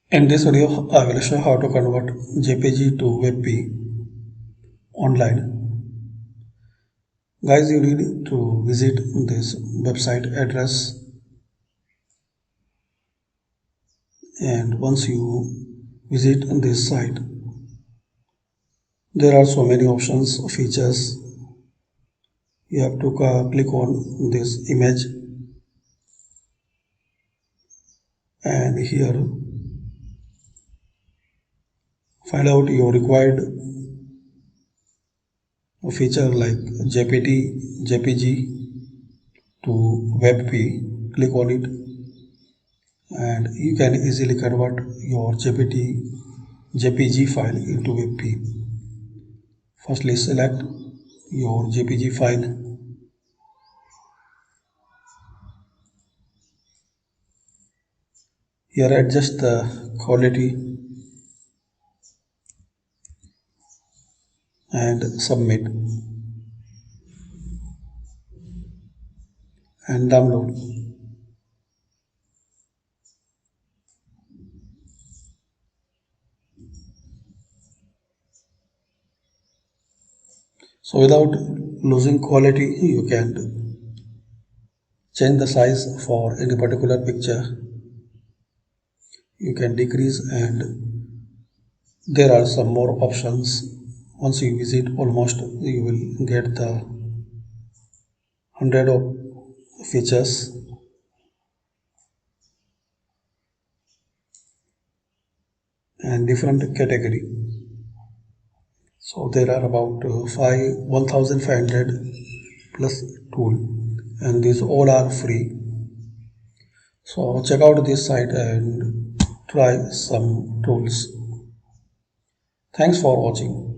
In this video, I will show how to convert JPG to webp online. Guys, you need to visit this website address, and once you visit this site, there are so many options, features. You have to click on this image, and here find out your required feature like JPG to webp. Click on it, and you can easily convert your JPG file into webp. Firstly, select your JPG file. Here adjust the quality and submit and download. So without losing quality, you can change the size for any particular picture. You can decrease, and there are some more options. Once you visit, almost you will get the hundred of features, and different category. So there are about 1500 plus tool, and these all are free. So check out this site and try some tools. Thanks for watching.